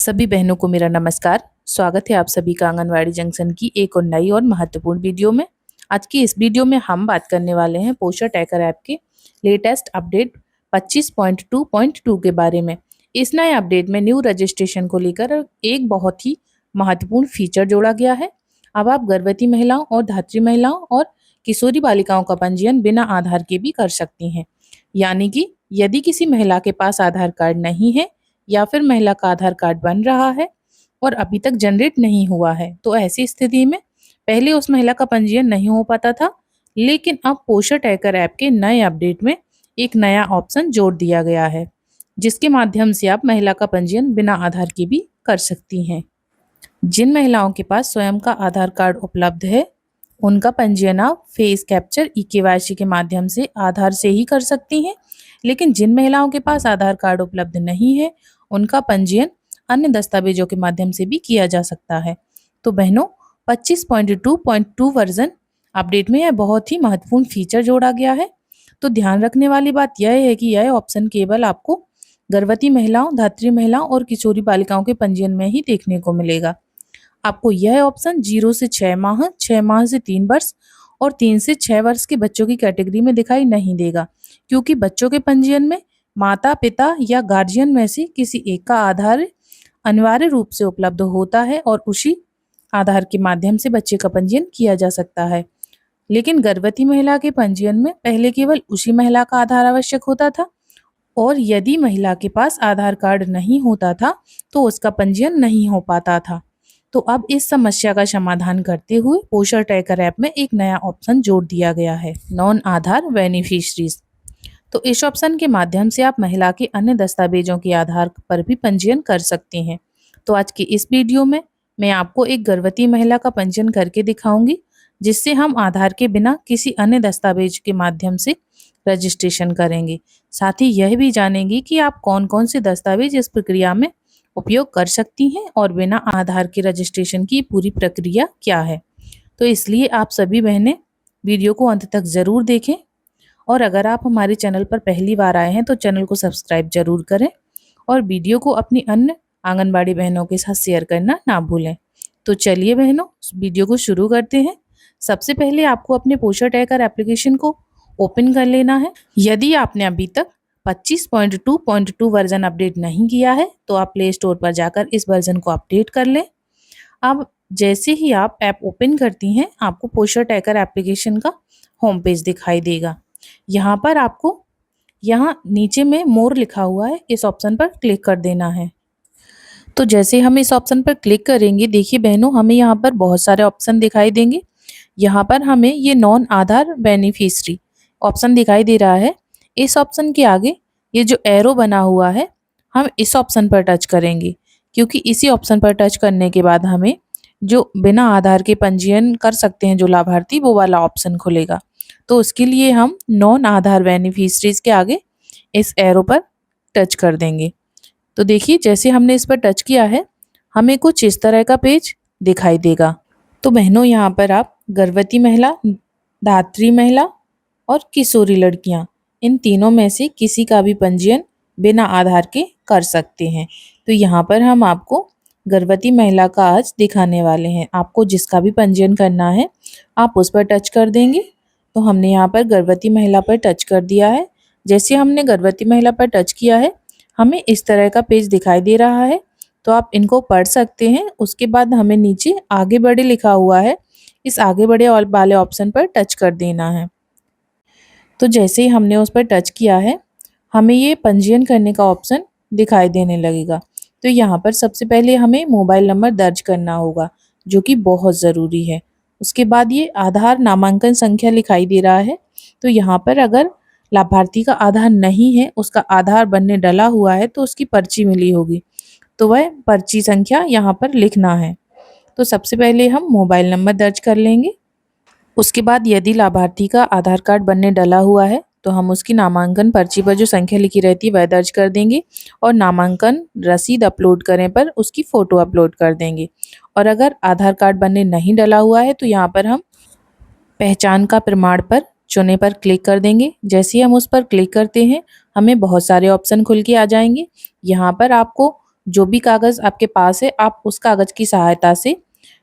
सभी बहनों को मेरा नमस्कार। स्वागत है आप सभी का आंगनवाड़ी जंक्शन की एक और नई और महत्वपूर्ण वीडियो में। आज की इस वीडियो में हम बात करने वाले हैं पोषण ट्रैकर ऐप के लेटेस्ट अपडेट 25.2.2 के बारे में। इस नए अपडेट में न्यू रजिस्ट्रेशन को लेकर एक बहुत ही महत्वपूर्ण फीचर जोड़ा गया है। अब आप गर्भवती महिलाओं और धात्री महिलाओं और किशोरी बालिकाओं का पंजीयन बिना आधार के भी कर सकती हैं। यानी कि यदि किसी महिला के पास आधार कार्ड नहीं है या फिर महिला का आधार कार्ड बन रहा है और अभी तक जनरेट नहीं हुआ है, तो ऐसी स्थिति में पहले उस महिला का पंजीयन नहीं हो पाता था, लेकिन अब पोषण ट्रैकर ऐप के नए अपडेट में एक नया ऑप्शन जोड़ दिया गया है, जिसके माध्यम से आप महिला का पंजीयन बिना आधार के भी कर सकती हैं। जिन महिलाओं के पास स्वयं का आधार कार्ड उपलब्ध है, उनका पंजीयन आप फेस कैप्चर ई-केवाईसी के माध्यम से आधार से ही कर सकती हैं। लेकिन जिन महिलाओं के पास आधार कार्ड उपलब्ध नहीं है, उनका पंजीयन अन्य दस्तावेजों के माध्यम से भी किया जा सकता है। तो बहनों, 25.2.2 वर्जन अपडेट में यह बहुत ही महत्वपूर्ण फीचर जोड़ा गया है। तो ध्यान रखने वाली बात यह है कि यह ऑप्शन केवल आपको गर्भवती महिलाओं, धात्री महिलाओं और किशोरी बालिकाओं के पंजीयन में ही देखने को मिलेगा। आपको यह ऑप्शन 0 से 6 माह, 6 माह से 3 वर्ष और 3 से 6 वर्ष के बच्चों की कैटेगरी में दिखाई नहीं देगा, क्योंकि बच्चों के पंजीयन में माता पिता या गार्जियन में से किसी एक का आधार अनिवार्य रूप से उपलब्ध होता है और उसी आधार के माध्यम से बच्चे का पंजीयन किया जा सकता है। लेकिन गर्भवती महिला के पंजीयन में पहले केवल उसी महिला का आधार आवश्यक होता था और यदि महिला के पास आधार कार्ड नहीं होता था तो उसका पंजीयन नहीं हो पाता था। तो अब इस समस्या का समाधान करते हुए पोषण ट्रैकर ऐप में एक नया ऑप्शन जोड़ दिया गया है, नॉन आधार बेनिफिशरीज। तो इस ऑप्शन के माध्यम से आप महिला के अन्य दस्तावेजों के आधार पर भी पंजीयन कर सकते हैं। तो आज की इस वीडियो में मैं आपको एक गर्भवती महिला का पंजीयन करके दिखाऊंगी, जिससे हम आधार के बिना किसी अन्य दस्तावेज के माध्यम से रजिस्ट्रेशन करेंगे। साथ ही यह भी जानेंगे कि आप कौन कौन से दस्तावेज इस प्रक्रिया में उपयोग कर सकती हैं और बिना आधार के रजिस्ट्रेशन की पूरी प्रक्रिया क्या है। तो इसलिए आप सभी बहनें वीडियो को अंत तक ज़रूर देखें और अगर आप हमारे चैनल पर पहली बार आए हैं तो चैनल को सब्सक्राइब जरूर करें और वीडियो को अपनी अन्य आंगनबाड़ी बहनों के साथ शेयर करना ना भूलें। तो चलिए बहनों, वीडियो को शुरू करते हैं। सबसे पहले आपको अपने पोषण ट्रैकर एप्लीकेशन को ओपन कर लेना है। यदि आपने अभी तक 25.2.2 वर्जन अपडेट नहीं किया है तो आप प्ले स्टोर पर जाकर इस वर्जन को अपडेट कर लें। अब जैसे ही आप ऐप ओपन करती हैं, आपको पोषण ट्रैकर एप्लीकेशन का होम पेज दिखाई देगा। यहाँ पर आपको यहाँ नीचे में मोर लिखा हुआ है, इस ऑप्शन पर क्लिक कर देना है। तो जैसे हम इस ऑप्शन पर क्लिक करेंगे, देखिए बहनों, हमें यहाँ पर बहुत सारे ऑप्शन दिखाई देंगे। यहाँ पर हमें ये नॉन आधार बेनिफिशरी ऑप्शन दिखाई दे रहा है। इस ऑप्शन के आगे ये जो एरो बना हुआ है, हम इस ऑप्शन पर टच करेंगे, क्योंकि इसी ऑप्शन पर टच करने के बाद हमें जो बिना आधार के पंजीयन कर सकते हैं जो लाभार्थी, वो वाला ऑप्शन खुलेगा। तो उसके लिए हम नॉन आधार बेनिफिशरीज के आगे इस एरो पर टच कर देंगे। तो देखिए, जैसे हमने इस पर टच किया है, हमें कुछ इस तरह का पेज दिखाई देगा। तो बहनों, यहाँ पर आप गर्भवती महिला, धात्री महिला और किशोरी लड़कियाँ, इन तीनों में से किसी का भी पंजीयन बिना आधार के कर सकते हैं। तो यहाँ पर हम आपको गर्भवती महिला का आज दिखाने वाले हैं। आपको जिसका भी पंजीयन करना है आप उस पर टच कर देंगे। तो हमने यहाँ पर गर्भवती महिला पर टच कर दिया है। जैसे हमने गर्भवती महिला पर टच किया है, हमें इस तरह का पेज दिखाई दे रहा है। तो आप इनको पढ़ सकते हैं। उसके बाद हमें नीचे आगे बढ़े लिखा हुआ है, इस आगे बढ़े वाले ऑप्शन पर टच कर देना है। तो जैसे ही हमने उस पर टच किया है, हमें ये पंजीयन करने का ऑप्शन दिखाई देने लगेगा। तो यहाँ पर सबसे पहले हमें मोबाइल नंबर दर्ज करना होगा, जो कि बहुत ज़रूरी है। उसके बाद ये आधार नामांकन संख्या दिखाई दे रहा है। तो यहाँ पर अगर लाभार्थी का आधार नहीं है, उसका आधार बनने डला हुआ है, तो उसकी पर्ची मिली होगी, तो वह पर्ची संख्या यहाँ पर लिखना है। तो सबसे पहले हम मोबाइल नंबर दर्ज कर लेंगे। उसके बाद यदि लाभार्थी का आधार कार्ड बनने डला हुआ है तो हम उसकी नामांकन पर्ची पर जो संख्या लिखी रहती है वह दर्ज कर देंगे और नामांकन रसीद अपलोड करें पर उसकी फ़ोटो अपलोड कर देंगे। और अगर आधार कार्ड बनने नहीं डला हुआ है तो यहाँ पर हम पहचान का प्रमाण पत्र चुने पर क्लिक कर देंगे। जैसे ही हम उस पर क्लिक करते हैं, हमें बहुत सारे ऑप्शन खुल के आ जाएंगे। यहाँ पर आपको जो भी कागज़ आपके पास है आप उस कागज़ की सहायता से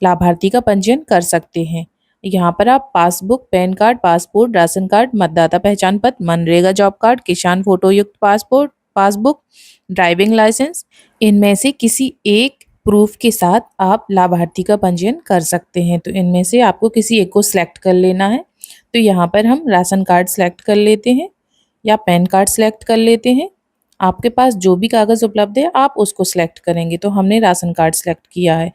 लाभार्थी का पंजीयन कर सकते हैं। यहाँ पर आप passbook, pan card, passport, ration card, मतदाता पहचान पत्र, मनरेगा जॉब कार्ड, किसान फोटो युक्त पासपोर्ट, पासबुक, ड्राइविंग लाइसेंस, इनमें से किसी एक प्रूफ के साथ आप लाभार्थी का पंजीयन कर सकते हैं। तो इनमें से आपको किसी एक को सिलेक्ट कर लेना है। तो यहाँ पर हम राशन कार्ड सेलेक्ट कर लेते हैं या पैन कार्ड सेलेक्ट कर लेते हैं। आपके पास जो भी कागज़ उपलब्ध है आप उसको सिलेक्ट करेंगे। तो हमने राशन कार्ड सेलेक्ट किया है।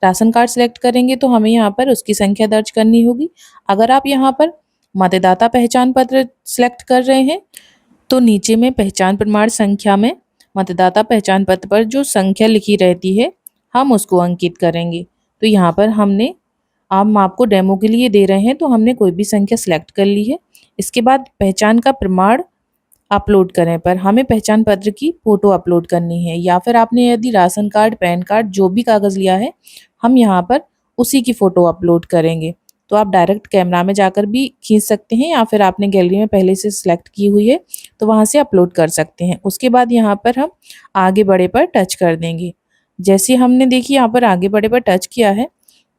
राशन कार्ड सेलेक्ट करेंगे तो हमें यहाँ पर उसकी संख्या दर्ज करनी होगी। अगर आप यहाँ पर मतदाता पहचान पत्र सेलेक्ट कर रहे हैं तो नीचे में पहचान प्रमाण संख्या में मतदाता पहचान पत्र पर जो संख्या लिखी रहती है हम उसको अंकित करेंगे। तो यहाँ पर हम आपको डेमो के लिए दे रहे हैं तो हमने कोई भी संख्या सेलेक्ट कर ली है। इसके बाद पहचान का प्रमाण अपलोड करें पर हमें पहचान पत्र की फ़ोटो अपलोड करनी है, या फिर आपने यदि राशन कार्ड, पैन कार्ड जो भी कागज़ लिया है हम यहाँ पर उसी की फ़ोटो अपलोड करेंगे। तो आप डायरेक्ट कैमरा में जाकर भी खींच सकते हैं या फिर आपने गैलरी में पहले से सिलेक्ट की हुई है तो वहाँ से अपलोड कर सकते हैं। उसके बाद यहाँ पर हम आगे बढ़े पर टच कर देंगे। जैसे हमने देखिए यहाँ पर आगे बढ़े पर टच किया है,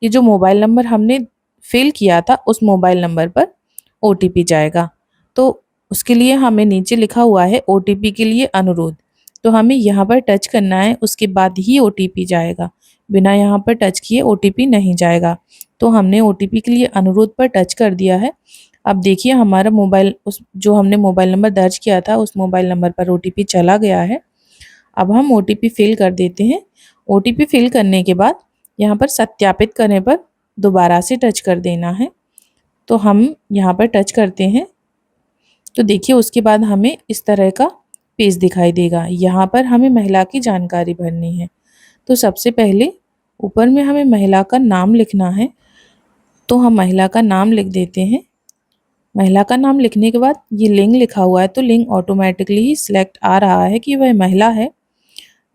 ये जो मोबाइल नंबर हमने फिल किया था उस मोबाइल नंबर पर OTP जाएगा। तो उसके लिए हमें नीचे लिखा हुआ है OTP के लिए अनुरोध, तो हमें यहाँ पर टच करना है, उसके बाद ही OTP जाएगा। बिना यहाँ पर टच किए OTP नहीं जाएगा। तो हमने OTP के लिए अनुरोध पर टच कर दिया है। अब देखिए हमारा जो हमने मोबाइल नंबर दर्ज किया था उस मोबाइल नंबर पर OTP चला गया है। अब हम OTP फिल कर देते हैं। OTP फिल करने के बाद यहाँ पर सत्यापित करने पर दोबारा से टच कर देना है। तो हम यहाँ पर टच करते हैं तो देखिए उसके बाद हमें इस तरह का पेज दिखाई देगा। यहाँ पर हमें महिला की जानकारी भरनी है। तो सबसे पहले ऊपर में हमें महिला का नाम लिखना है, तो हम महिला का नाम लिख देते हैं। महिला का नाम लिखने के बाद ये लिंग लिखा हुआ है तो लिंग ऑटोमेटिकली ही सिलेक्ट आ रहा है कि वह महिला है।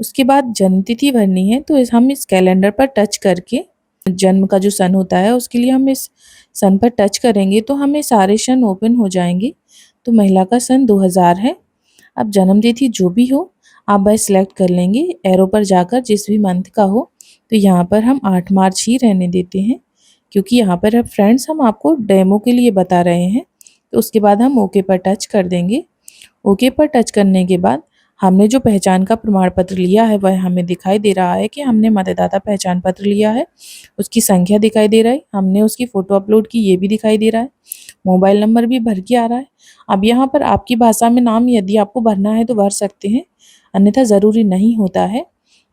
उसके बाद जन्म तिथि भरनी है, तो हम इस कैलेंडर पर टच करके जन्म का जो सन होता है उसके लिए हम इस सन पर टच करेंगे तो हमें सारे सन ओपन हो जाएंगे। तो महिला का सन 2000 है। अब जन्म तिथि जो भी हो आप वह सिलेक्ट कर लेंगे एरो पर जाकर, जिस भी मंथ का हो। तो यहाँ पर हम 8 मार्च ही रहने देते हैं क्योंकि यहाँ पर फ्रेंड्स हम आपको डेमो के लिए बता रहे हैं। तो उसके बाद हम ओके पर टच कर देंगे। ओके पर टच करने के बाद हमने जो पहचान का प्रमाण पत्र लिया है वह हमें दिखाई दे रहा है कि हमने मतदाता पहचान पत्र लिया है, उसकी संख्या दिखाई दे रहा है, हमने उसकी फ़ोटो अपलोड की ये भी दिखाई दे रहा है, मोबाइल नंबर भी भर के आ रहा है। अब यहाँ पर आपकी भाषा में नाम यदि आपको भरना है तो भर सकते हैं, अन्यथा ज़रूरी नहीं होता है।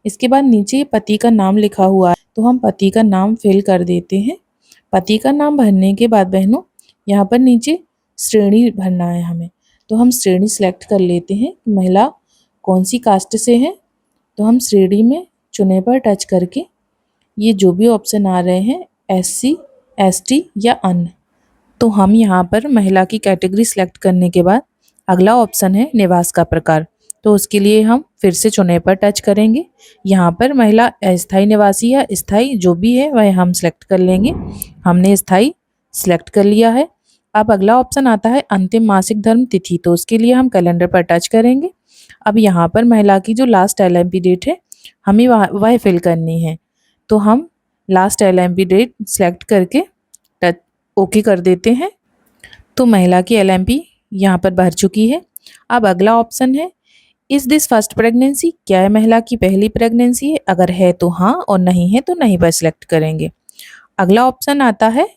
इसके बाद नीचे पति का नाम लिखा हुआ है तो हम पति का नाम फिल कर देते हैं। पति का नाम भरने के बाद बहनों यहाँ पर नीचे श्रेणी भरना है हमें, तो हम श्रेणी सेलेक्ट कर लेते हैं। महिला कौन सी कास्ट से है तो हम श्रेणी में चुने पर टच करके ये जो भी ऑप्शन आ रहे हैं SC, ST या अन्य, तो हम यहाँ पर महिला की कैटेगरी सेलेक्ट करने के बाद अगला ऑप्शन है निवास का प्रकार, तो उसके लिए हम फिर से चुने पर टच करेंगे। यहाँ पर महिला अस्थायी निवासी या स्थायी जो भी है वह हम सेलेक्ट कर लेंगे। हमने स्थायी सेलेक्ट कर लिया है। अब अगला ऑप्शन आता है अंतिम मासिक धर्म तिथि, तो उसके लिए हम कैलेंडर पर टच करेंगे। अब यहाँ पर महिला की जो लास्ट LMP डेट है हमें वह फिल करनी है, तो हम लास्ट LMP डेट सेलेक्ट करके टच ओके कर देते हैं। तो महिला की LMP यहाँ पर भर चुकी है। अब अगला ऑप्शन है इज दिस फर्स्ट प्रेगनेंसी, क्या है महिला की पहली प्रेगनेंसी है, अगर है तो हाँ और नहीं है तो नहीं पर सिलेक्ट करेंगे। अगला ऑप्शन आता है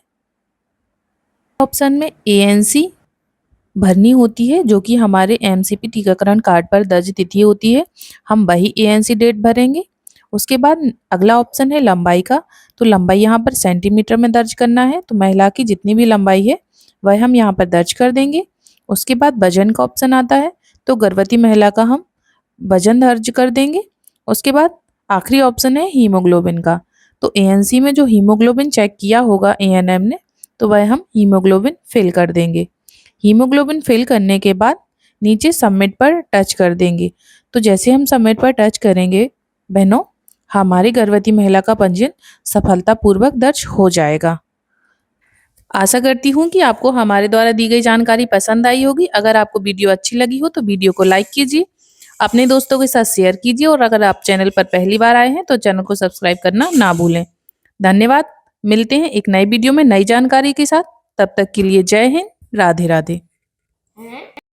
ऑप्शन में ANC भरनी होती है जो कि हमारे MCP टीकाकरण कार्ड पर दर्ज तिथि होती है, हम वही ANC डेट भरेंगे। उसके बाद अगला ऑप्शन है लंबाई का, तो लंबाई यहाँ पर सेंटीमीटर में दर्ज करना है, तो महिला की जितनी भी लंबाई है वह हम यहाँ पर दर्ज कर देंगे। उसके बाद वजन का ऑप्शन आता है, तो गर्भवती महिला का हम वजन दर्ज कर देंगे। उसके बाद आखिरी ऑप्शन है हीमोग्लोबिन का, तो ANC में जो हीमोग्लोबिन चेक किया होगा ANM ने तो वह हम हीमोग्लोबिन फिल कर देंगे। हीमोग्लोबिन फिल करने के बाद नीचे सबमिट पर टच कर देंगे। तो जैसे हम सबमिट पर टच करेंगे बहनों हमारी गर्भवती महिला का पंजीयन सफलतापूर्वक दर्ज हो जाएगा। आशा करती हूँ कि आपको हमारे द्वारा दी गई जानकारी पसंद आई होगी। अगर आपको वीडियो अच्छी लगी हो तो वीडियो को लाइक कीजिए, अपने दोस्तों के साथ शेयर कीजिए और अगर आप चैनल पर पहली बार आए हैं तो चैनल को सब्सक्राइब करना ना भूलें। धन्यवाद। मिलते हैं एक नई वीडियो में नई जानकारी के साथ। तब तक के लिए जय हिंद, राधे राधे।